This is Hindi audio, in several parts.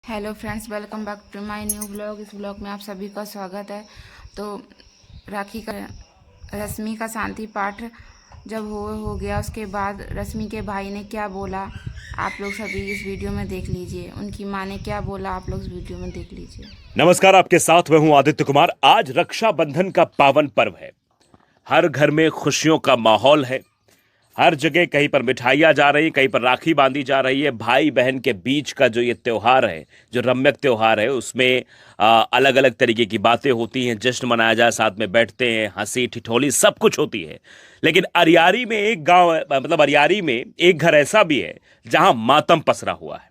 Hello friends, welcome back to my new blog. इस ब्लॉग में आप सभी का स्वागत है। तो राखी का रश्मि का शांति पाठ जब हो गया, उसके बाद रश्मि के भाई ने क्या बोला आप लोग सभी इस वीडियो में देख लीजिए। उनकी माँ ने क्या बोला आप लोग इस वीडियो में देख लीजिए। नमस्कार, आपके साथ मैं हूं आदित्य कुमार। आज रक्षाबंधन का पावन पर्व है। हर घर में खुशियों का माहौल है। हर जगह कहीं पर मिठाइयां जा रही, कहीं पर राखी बांधी जा रही है। भाई बहन के बीच का जो ये त्योहार है, जो रम्यक त्योहार है, उसमें अलग अलग तरीके की बातें होती हैं। जश्न मनाया जाए, साथ में बैठते हैं, हंसी ठिठोली सब कुछ होती है। लेकिन अरियारी में एक गांव, मतलब अरियारी में एक घर ऐसा भी है जहां मातम पसरा हुआ है,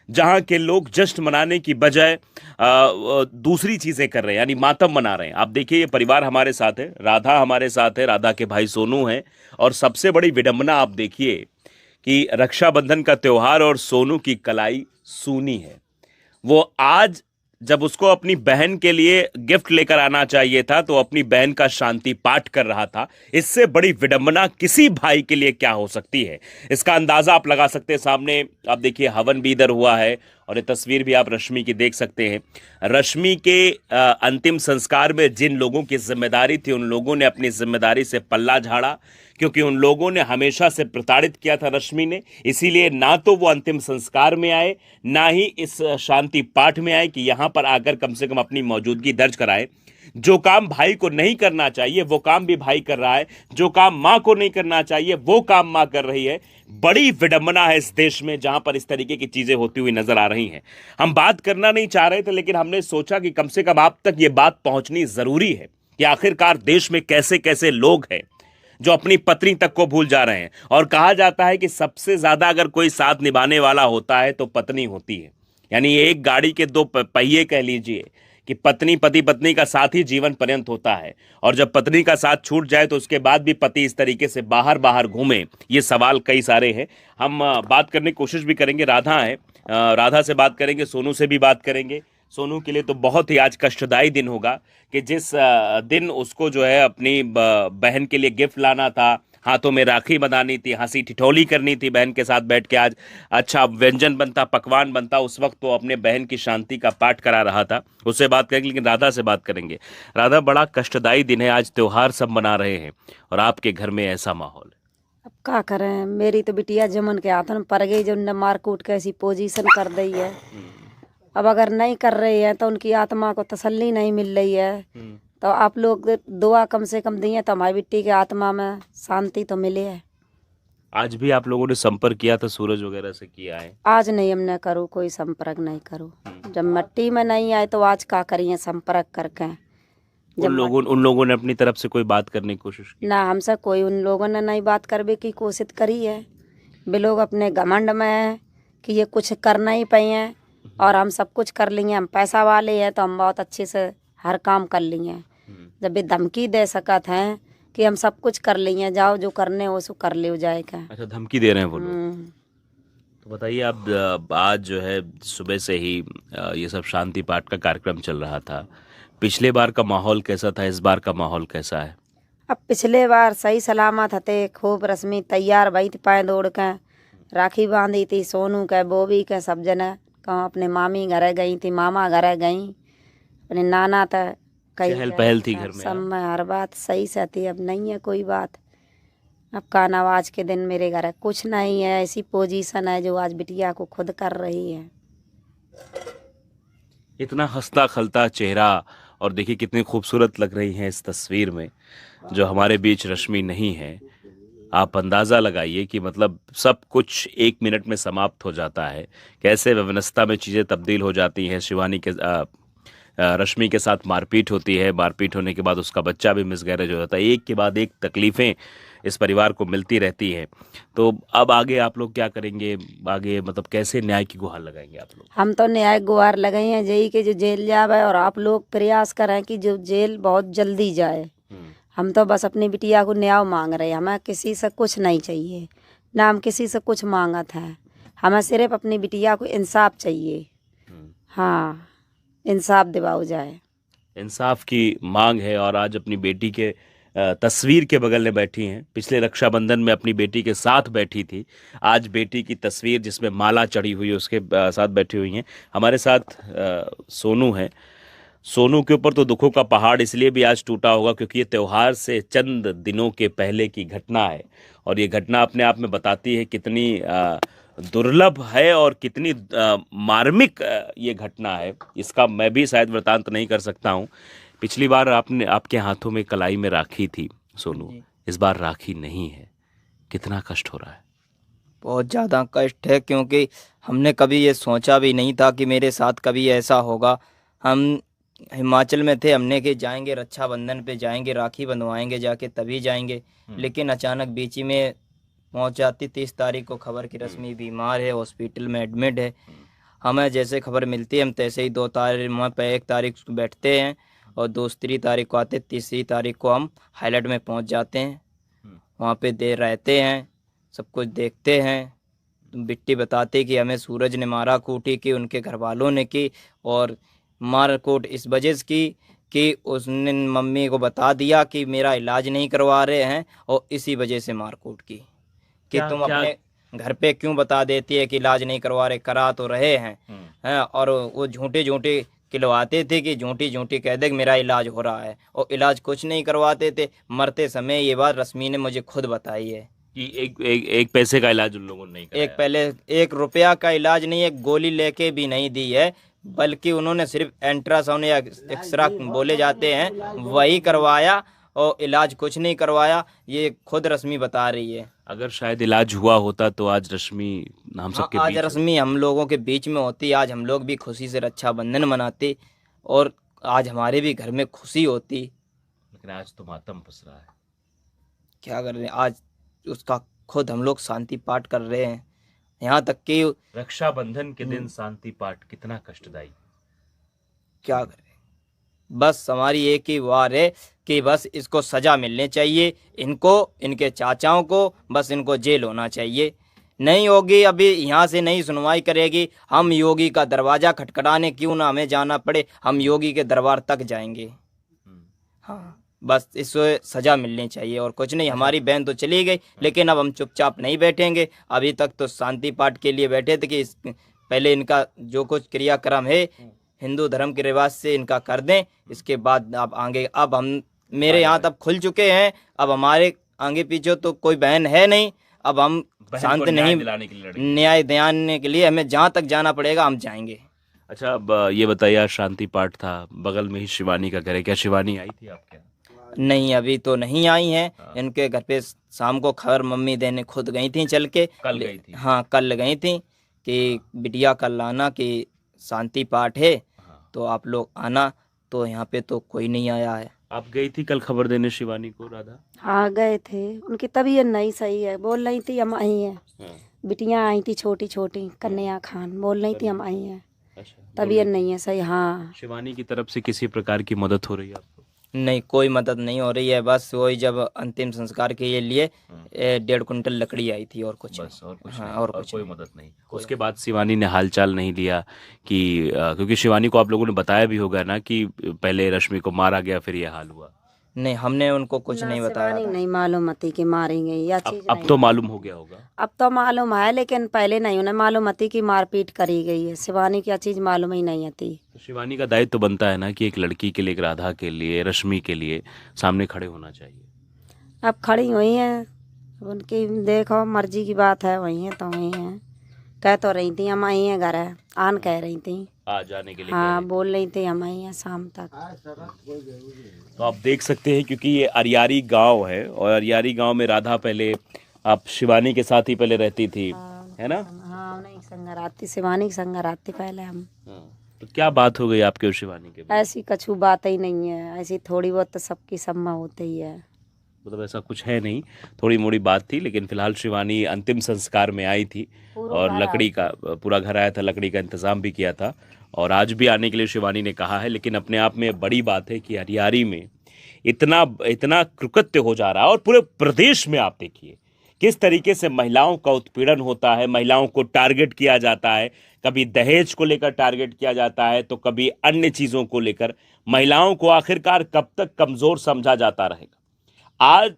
जहां के लोग जश्न मनाने की बजाय दूसरी चीजें कर रहे हैं, यानी मातम मना रहे हैं। आप देखिए, ये परिवार हमारे साथ है, राधा हमारे साथ है, राधा के भाई सोनू हैं। और सबसे बड़ी विडंबना आप देखिए कि रक्षाबंधन का त्योहार और सोनू की कलाई सूनी है। वो आज जब उसको अपनी बहन के लिए गिफ्ट लेकर आना चाहिए था, तो अपनी बहन का शांति पाठ कर रहा था। इससे बड़ी विडंबना किसी भाई के लिए क्या हो सकती है, इसका अंदाजा आप लगा सकते हैं। सामने आप देखिए, हवन भी इधर हुआ है, और ये तस्वीर भी आप रश्मि की देख सकते हैं। रश्मि के अंतिम संस्कार में जिन लोगों की जिम्मेदारी थी, उन लोगों ने अपनी जिम्मेदारी से पल्ला झाड़ा, क्योंकि उन लोगों ने हमेशा से प्रताड़ित किया था रश्मि ने। इसीलिए ना तो वो अंतिम संस्कार में आए, ना ही इस शांति पाठ में आए कि यहां पर आकर कम से कम अपनी मौजूदगी दर्ज कराए। जो काम भाई को नहीं करना चाहिए वो काम भी भाई कर रहा है, जो काम मां को नहीं करना चाहिए वो काम मां कर रही है। बड़ी विडंबना है इस देश में, जहां पर इस तरीके की चीजें होती हुई नजर आ रही हैं। हम बात करना नहीं चाह रहे थे, लेकिन हमने सोचा कि कम से कम आप तक ये बात पहुंचनी जरूरी है कि आखिरकार देश में कैसे कैसे लोग हैं जो अपनी पत्नी तक को भूल जा रहे हैं। और कहा जाता है कि सबसे ज्यादा अगर कोई साथ निभाने वाला होता है तो पत्नी होती है। यानी एक गाड़ी के दो पहिए कह लीजिए कि पत्नी, पति पत्नी का साथ ही जीवन पर्यंत होता है। और जब पत्नी का साथ छूट जाए तो उसके बाद भी पति इस तरीके से बाहर बाहर घूमे, ये सवाल कई सारे हैं। हम बात करने की कोशिश भी करेंगे। राधा है, राधा से बात करेंगे, सोनू से भी बात करेंगे। सोनू के लिए तो बहुत ही आज कष्टदायी दिन होगा कि जिस दिन उसको जो है अपनी बहन के लिए गिफ्ट लाना था, हाथों में राखी बंधानी थी, हंसी ठिठोली करनी थी बहन के साथ बैठ के, आज अच्छा व्यंजन बनता, पकवान बनता, उस वक्त तो अपने बहन की शांति का पाठ करा रहा था। उससे बात करेंगे, लेकिन राधा से बात करेंगे। राधा, बड़ा कष्टदायी दिन है आज, त्योहार सब मना रहे हैं और आपके घर में ऐसा माहौल है। अब क्या करें, मेरी तो बिटिया जमन के हाथन पड़ गई, जो उनने मारकूट के ऐसी पोजीशन कर दी है। अब अगर नहीं कर रही है तो उनकी आत्मा को तसल्ली नहीं मिल रही है। तो आप लोग दुआ कम से कम दिए तो हमारी बिट्टी की आत्मा में शांति तो मिले है। आज भी आप लोगों ने संपर्क किया था, सूरज वगैरह से किया है? आज नहीं हमने करूँ, कोई संपर्क नहीं करूँ। जब मिट्टी में नहीं आए तो आज क्या करिए संपर्क करके। उन लोगों ने अपनी तरफ से कोई बात करने की कोशिश की? ना, हमसे कोई उन लोगों ने नहीं बात करने की कोशिश करी है। वे लोग अपने घमंड में है कि ये कुछ करना ही पाए हैं और हम सब कुछ कर लिए। हम पैसा वाले हैं तो हम बहुत अच्छे से हर काम कर लिए। जब वे धमकी दे सकत हैं कि हम सब कुछ कर लिए, जाओ जो करने हो सो कर ले जाए क्या। अच्छा, धमकी दे रहे हैं वो लोग? तो बताइए, आप आज जो है सुबह से ही ये सब शांति पाठ का कार्यक्रम चल रहा था। पिछले बार का माहौल कैसा था, इस बार का माहौल कैसा है? अब पिछले बार सही सलामत हते, खूब रस्मी तैयार भई थी, पाए दौड़ के राखी बांधी थी। सोनू के, बोबी के, सब जने कहाँ अपने मामी घरे गई थी, मामा घरे गई, अपने नाना तक कई चहल पहल थी घर में। सब में हर बात सही से थी। अब नहीं है कोई बात। अब का नवाज के दिन मेरे घर कुछ नहीं है, ऐसी पोजीशन है जो आज बिटिया को खुद कर रही है। इतना हंसता खलता चेहरा, और देखिए कितनी खूबसूरत लग रही हैं इस तस्वीर में जो हमारे बीच रश्मि नहीं है। आप अंदाज़ा लगाइए कि मतलब सब कुछ एक मिनट में समाप्त हो जाता है, कैसे व्यवस्था में चीज़ें तब्दील हो जाती हैं। शिवानी के रश्मि के साथ मारपीट होती है, मारपीट होने के बाद उसका बच्चा भी मिसगैरेज हो जाता है। एक के बाद एक तकलीफ़ें इस परिवार को मिलती रहती है। तो अब आगे आप लोग क्या करेंगे? आगे मतलब कैसे न्याय की गुहार लगाएंगे आप लोग? हम तो न्याय गुहार लगाई हैं जई के जो जेल जावे, और आप लोग प्रयास करें कि जो जेल बहुत जल्दी जाए। हम तो बस अपनी बिटिया को न्याय मांग रहे हैं, हमें किसी से कुछ नहीं चाहिए, ना हम किसी से कुछ मांगत हैं। हमें सिर्फ अपनी बिटिया को इंसाफ चाहिए। हाँ, इंसाफ दिलाओ जाए। इंसाफ की मांग है। और आज अपनी बेटी के तस्वीर के बगल में बैठी हैं। पिछले रक्षाबंधन में अपनी बेटी के साथ बैठी थी, आज बेटी की तस्वीर जिसमें माला चढ़ी हुई है उसके साथ बैठी हुई हैं। हमारे साथ सोनू है। सोनू के ऊपर तो दुखों का पहाड़ इसलिए भी आज टूटा होगा क्योंकि ये त्यौहार से चंद दिनों के पहले की घटना है, और ये घटना अपने आप में बताती है कितनी दुर्लभ है और कितनी मार्मिक ये घटना है। इसका मैं भी शायद वृतांत नहीं कर सकता हूँ। पिछली बार आपके हाथों में कलाई में राखी थी सोनू, इस बार राखी नहीं है, कितना कष्ट हो रहा है? बहुत ज़्यादा कष्ट है, क्योंकि हमने कभी ये सोचा भी नहीं था कि मेरे साथ कभी ऐसा होगा। हम हिमाचल में थे, हमने कि जाएंगे रक्षाबंधन पे जाएंगे, राखी बंधवाएंगे जाके तभी जाएंगे, लेकिन अचानक बीच ही में पहुंच जाती। 30 तारीख को खबर की रश्मि बीमार है, हॉस्पिटल में एडमिट है। हमें जैसे खबर मिलती है हम तैसे ही 2 तारीख वहाँ पे 1 तारीख को बैठते हैं और दूसरी तारीख को आते, तीसरी तारीख को हम हाईलाइट में पहुंच जाते हैं। वहाँ पे देर रहते हैं, सब कुछ देखते हैं। बिट्टी बताते कि हमें सूरज ने मारा कूटी की, उनके घर वालों ने की, और मार कूट इस वजह से की कि उसने मम्मी को बता दिया कि मेरा इलाज नहीं करवा रहे हैं, और इसी वजह से मार कूट की कि तुम अपने घर पे क्यों बता देती है कि इलाज नहीं करवा रहे, करा तो रहे हैं। और वो झूठे खिलवाते थे कि झूठी कह दे कि मेरा इलाज हो रहा है, और इलाज कुछ नहीं करवाते थे। मरते समय ये बात रश्मि ने मुझे खुद बताई है कि एक पैसे का इलाज उन लोगों ने नहीं कराया। पहले 1 रुपया का इलाज नहीं, एक गोली लेके भी नहीं दी है, बल्कि उन्होंने सिर्फ अल्ट्रासाउंड या एक्सरा बोले जाते हैं वही करवाया, और इलाज कुछ नहीं करवाया। ये खुद रश्मि बता रही है। अगर शायद इलाज हुआ होता तो आज रश्मि हम सबके आज बीच रश्मि हम लोगों के बीच में होती, आज हम लोग भी खुशी से रक्षाबंधन मनाते, और आज हमारे भी घर में खुशी होती। लेकिन आज तो मातम पस रहा है। क्या कर रहे हैं, आज उसका खुद हम लोग शांति पाठ कर रहे हैं। यहाँ तक कि रक्षाबंधन के दिन शांति पाठ कितना कष्टदायी। क्या करें, बस हमारी एक ही वार है कि बस इसको सजा मिलनी चाहिए, इनको, इनके चाचाओं को, बस इनको जेल होना चाहिए। नहीं होगी, अभी यहाँ से नहीं सुनवाई करेगी, हम योगी का दरवाज़ा खटखटाने क्यों ना हमें जाना पड़े, हम योगी के दरबार तक जाएंगे। हाँ, बस इसको सज़ा मिलनी चाहिए और कुछ नहीं। हमारी बहन तो चली गई, लेकिन अब हम चुपचाप नहीं बैठेंगे। अभी तक तो शांति पाठ के लिए बैठे थे कि पहले इनका जो कुछ क्रियाक्रम है हिंदू धर्म के रिवाज से इनका कर दें, इसके बाद आप आगे। अब हम मेरे यहाँ तब खुल चुके हैं, अब हमारे आगे पीछे तो कोई बहन है नहीं। अब हम शांत नहीं, न्याय दिलाने के लिए हमें जहाँ तक जाना पड़ेगा हम जाएंगे। अच्छा, अब ये बताइए, आज शांति पाठ था, बगल में ही शिवानी का घर है, क्या शिवानी आई थी आपके यहाँ? नहीं, अभी तो नहीं आई हैं। इनके घर पे शाम को खबर मम्मी देने खुद गई थी, चल के। कल गई थी? हाँ, कल गई थी कि बिटिया कल आना कि शांति पाठ है, तो आप लोग आना। तो यहाँ पे तो कोई नहीं आया है। आप गई थी कल खबर देने शिवानी को, राधा? हाँ गए थे, उनकी तबीयत नहीं सही है, बोल रही थी हम आई हैं। बिटियाँ आई थी छोटी छोटी, कन्या खान बोल रही थी हम आई हैं। तबीयत नहीं है सही। हाँ, शिवानी की तरफ से किसी प्रकार की मदद हो रही है आपको? नहीं, कोई मदद नहीं हो रही है। बस वही जब अंतिम संस्कार के लिए 1.5 कुंटल लकड़ी आई थी, और कुछ बस, और कुछ हाँ, नहीं, और और कुछ कोई नहीं। मदद नहीं। उसके बाद शिवानी ने हालचाल नहीं लिया कि क्योंकि शिवानी को आप लोगों ने बताया भी होगा ना कि पहले रश्मि को मारा गया, फिर ये हाल हुआ। नहीं, हमने उनको कुछ नहीं बताया था। नहीं मालूम थी कि मारेंगे या चीज। अब तो मालूम हो गया होगा। अब तो मालूम है, लेकिन पहले नहीं उन्हें मालूम थी कि मारपीट करी गई है। शिवानी क्या चीज मालूम ही नहीं थी। तो शिवानी का दायित्व तो बनता है ना कि एक लड़की के लिए, एक राधा के लिए, रश्मि के लिए सामने खड़े होना चाहिए। अब खड़ी हुई हैं, उनकी देखो मर्जी की बात है, वही है तो वही है। कह तो रही थी हम आई हैं घर है, आन कह रही थी। आ जाने के लिए हाँ, बोल रही थी हम आई हैं शाम तक। तो आप देख सकते हैं, क्योंकि ये अरियारी गांव है, और अरियारी गांव में राधा पहले आप शिवानी के साथ ही पहले रहती थी, है ना? हाँ, नहीं संग राती, शिवानी की संग राती पहले हम। तो क्या बात हो गई आपके और शिवानी के बीच? ऐसी कछु बात ही नहीं है, ऐसी थोड़ी बहुत तो सबकी सम्मा होती ही है। मतलब ऐसा कुछ है नहीं, थोड़ी मोड़ी बात थी। लेकिन फिलहाल शिवानी अंतिम संस्कार में आई थी, और लकड़ी का पूरा घर आया था, लकड़ी का इंतजाम भी किया था, और आज भी आने के लिए शिवानी ने कहा है। लेकिन अपने आप में बड़ी बात है कि हरियारी में इतना कृत्य हो जा रहा है, और पूरे प्रदेश में आप देखिए किस तरीके से महिलाओं का उत्पीड़न होता है, महिलाओं को टारगेट किया जाता है। कभी दहेज को लेकर टारगेट किया जाता है, तो कभी अन्य चीज़ों को लेकर। महिलाओं को आखिरकार कब तक कमज़ोर समझा जाता रहेगा? आज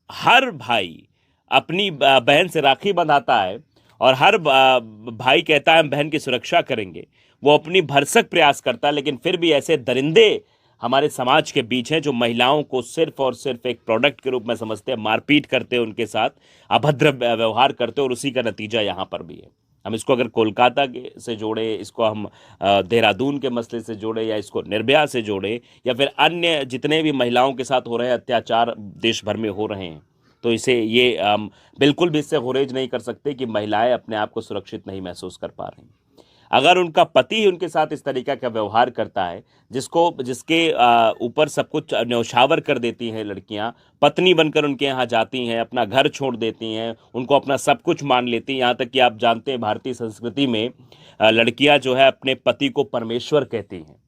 हर भाई अपनी बहन से राखी बंधाता है और हर भाई कहता है हम बहन की सुरक्षा करेंगे, वो अपनी भरसक प्रयास करता है, लेकिन फिर भी ऐसे दरिंदे हमारे समाज के बीच हैं जो महिलाओं को सिर्फ और सिर्फ एक प्रोडक्ट के रूप में समझते हैं, मारपीट करते हैं, उनके साथ अभद्र व्यवहार करते हैं, और उसी का नतीजा यहाँ पर भी है। हम इसको अगर कोलकाता से जोड़े, इसको हम देहरादून के मसले से जोड़े, या इसको निर्भया से जोड़े, या फिर अन्य जितने भी महिलाओं के साथ हो रहे अत्याचार देश भर में हो रहे हैं, तो इसे ये बिल्कुल भी इससे गुरेज नहीं कर सकते कि महिलाएं अपने आप को सुरक्षित नहीं महसूस कर पा रही। अगर उनका पति ही उनके साथ इस तरीका का व्यवहार करता है, जिसके ऊपर सब कुछ न्यौछावर कर देती हैं लड़कियां, पत्नी बनकर उनके यहाँ जाती हैं, अपना घर छोड़ देती हैं, उनको अपना सब कुछ मान लेती हैं, यहाँ तक कि आप जानते हैं भारतीय संस्कृति में लड़कियां जो है अपने पति को परमेश्वर कहती हैं।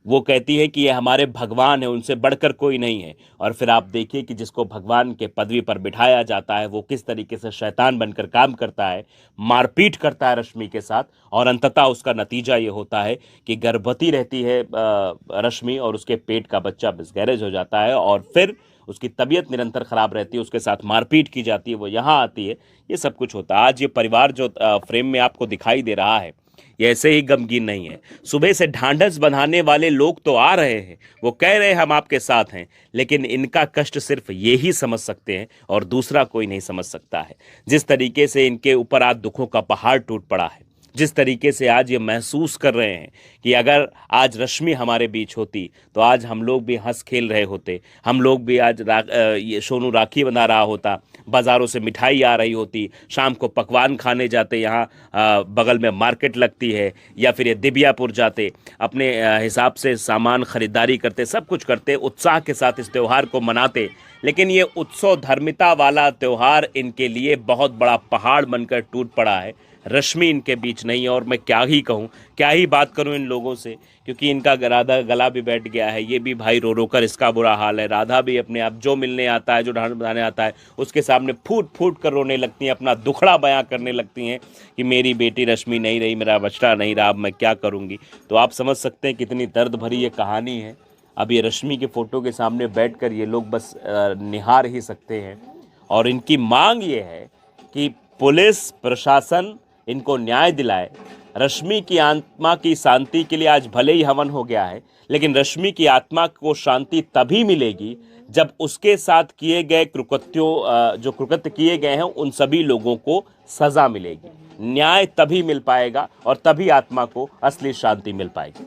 वो कहती है कि ये हमारे भगवान है, उनसे बढ़कर कोई नहीं है। और फिर आप देखिए कि जिसको भगवान के पदवी पर बिठाया जाता है वो किस तरीके से शैतान बनकर काम करता है, मारपीट करता है रश्मि के साथ, और अंततः उसका नतीजा ये होता है कि गर्भवती रहती है रश्मि, और उसके पेट का बच्चा मिसकैरेज हो जाता है, और फिर उसकी तबीयत निरंतर ख़राब रहती है, उसके साथ मारपीट की जाती है, वो यहाँ आती है, ये सब कुछ होता है। आज ये परिवार जो फ्रेम में आपको दिखाई दे रहा है, ये ऐसे ही गमगीन नहीं है। सुबह से ढांढस बंधाने वाले लोग तो आ रहे हैं, वो कह रहे हैं हम आपके साथ हैं, लेकिन इनका कष्ट सिर्फ ये ही समझ सकते हैं और दूसरा कोई नहीं समझ सकता है। जिस तरीके से इनके ऊपर आज दुखों का पहाड़ टूट पड़ा है, जिस तरीके से आज ये महसूस कर रहे हैं कि अगर आज रश्मि हमारे बीच होती तो आज हम लोग भी हंस खेल रहे होते, हम लोग भी आज ये सोनू राखी बना रहा होता, बाज़ारों से मिठाई आ रही होती, शाम को पकवान खाने जाते, यहाँ बगल में मार्केट लगती है, या फिर ये दिबियापुर जाते, अपने हिसाब से सामान ख़रीदारी करते, सब कुछ करते, उत्साह के साथ इस त्यौहार को मनाते। लेकिन ये उत्सव धर्मिता वाला त्यौहार इनके लिए बहुत बड़ा पहाड़ बनकर टूट पड़ा है। रश्मि इनके बीच नहीं है, और मैं क्या ही कहूँ, क्या ही बात करूँ इन लोगों से, क्योंकि इनका गला भी बैठ गया है। ये भी भाई रो रो कर इसका बुरा हाल है। राधा भी अपने आप जो मिलने आता है, जो ढांढ बनाने आता है, उसके सामने फूट फूट कर रोने लगती हैं, अपना दुखड़ा बयां करने लगती हैं कि मेरी बेटी रश्मि नहीं रही, मेरा बच्चा नहीं रहा, अब मैं क्या करूँगी। तो आप समझ सकते हैं कितनी दर्द भरी ये कहानी है। अब ये रश्मि के फ़ोटो के सामने बैठकर ये लोग बस निहार ही सकते हैं, और इनकी मांग ये है कि पुलिस प्रशासन इनको न्याय दिलाए। रश्मि की आत्मा की शांति के लिए आज भले ही हवन हो गया है, लेकिन रश्मि की आत्मा को शांति तभी मिलेगी जब उसके साथ किए गए जो कृत्य किए गए हैं उन सभी लोगों को सज़ा मिलेगी। न्याय तभी मिल पाएगा और तभी आत्मा को असली शांति मिल पाएगी।